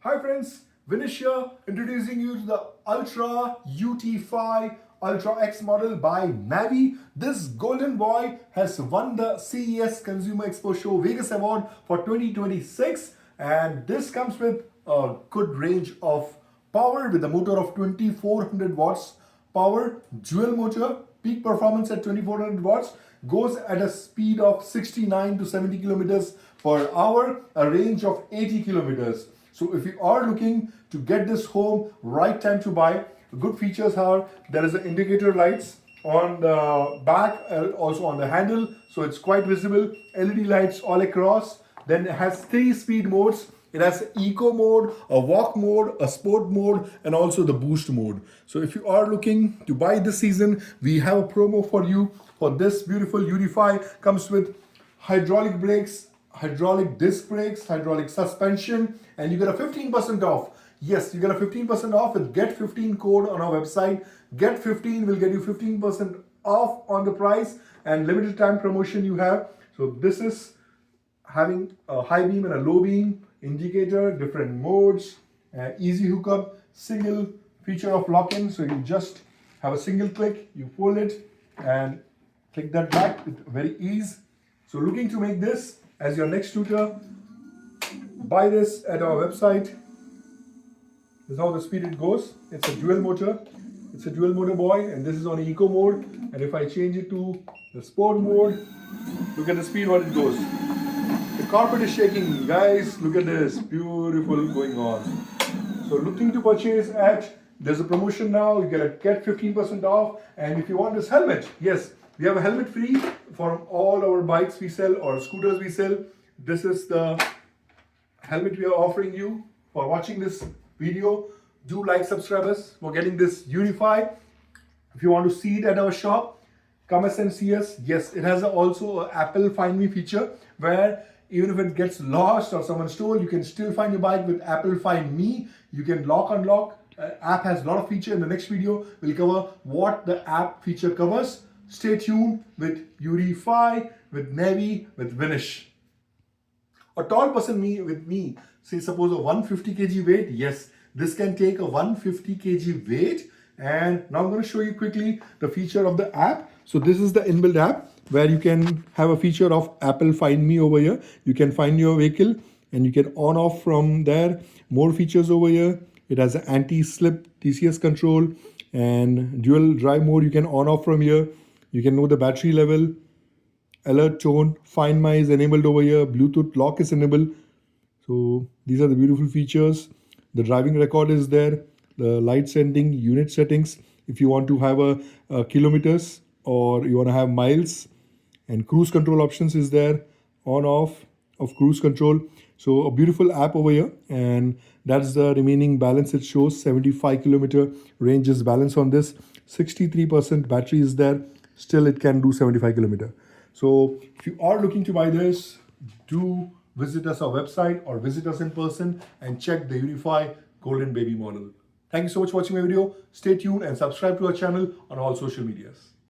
Hi friends, Vinish here, introducing you to the Ultra UT5 Ultra X model by Navee. This golden boy has won the CES Consumer Expo Show Vegas Award for 2026, and this comes with a good range of power with a motor of 2400 watts power, dual motor, peak performance at 2400 watts, goes at a speed of 69 to 70 kilometers per hour, a range of 80 kilometers. So if you are looking to get this home, right time to buy. Good features are there is an indicator lights on the back, also on the handle, so it's quite visible. LED lights all across. Then it has 3 speed modes. It has eco mode, a walk mode, a sport mode, and also the boost mode. So if you are looking to buy this season, we have a promo for you for this beautiful UT5. Comes with hydraulic brakes, hydraulic disc brakes, hydraulic suspension, and you get a 15% off. Yes, you get a 15% off with Get 15 code on our website. Get 15 will get you 15% off on the price, and limited time promotion you have. So this is having a high beam and a low beam indicator, different modes, easy hookup, single feature of lock-in. So you just have a single click, you pull it and click that back with very ease. So looking to make this as your next scooter, buy this at our website. This is how the speed it goes. It's a dual motor. It's a dual motor boy, and this is on eco mode. And if I change it to the sport mode, look at the speed what it goes. The carpet is shaking, guys. Look at this, beautiful going on. So looking to purchase at, there's a promotion now. You get 15% off. And if you want this helmet, yes, we have a helmet free for all our bikes we sell or scooters we sell. This is the helmet we are offering you for watching this video. Do like, subscribe us for getting this UT5. If you want to see it at our shop, come and see us. Yes, it has also an Apple Find Me feature where even if it gets lost or someone stole, you can still find your bike with Apple Find Me. You can lock, unlock. App has a lot of feature. In the next video, we'll cover what the app feature covers. Stay tuned with UT5, with Navee, with Vinish. A tall person with me, say suppose a 150 kg weight, yes, this can take a 150 kg weight. And now I'm going to show you quickly the feature of the app. So this is the inbuilt app where you can have a feature of Apple Find Me over here. You can find your vehicle and you can on off from there. More features over here. It has an anti-slip TCS control and dual drive mode. You can on off from here. You can know the battery level. Alert tone, Find My is enabled over here. Bluetooth lock is enabled. So these are the beautiful features. The driving record is there. The light sending, unit settings. If you want to have a kilometers or you want to have miles, and cruise control options is there. On off of cruise control. So a beautiful app over here, and that's the remaining balance. It shows 75 kilometer range is balance on this. 63% battery is there. Still it can do 75 kilometer. So if you are looking to buy this, do visit us our website or visit us in person and check the UT5 Golden Baby model. Thank you so much for watching my video. Stay tuned and subscribe to our channel on all social medias.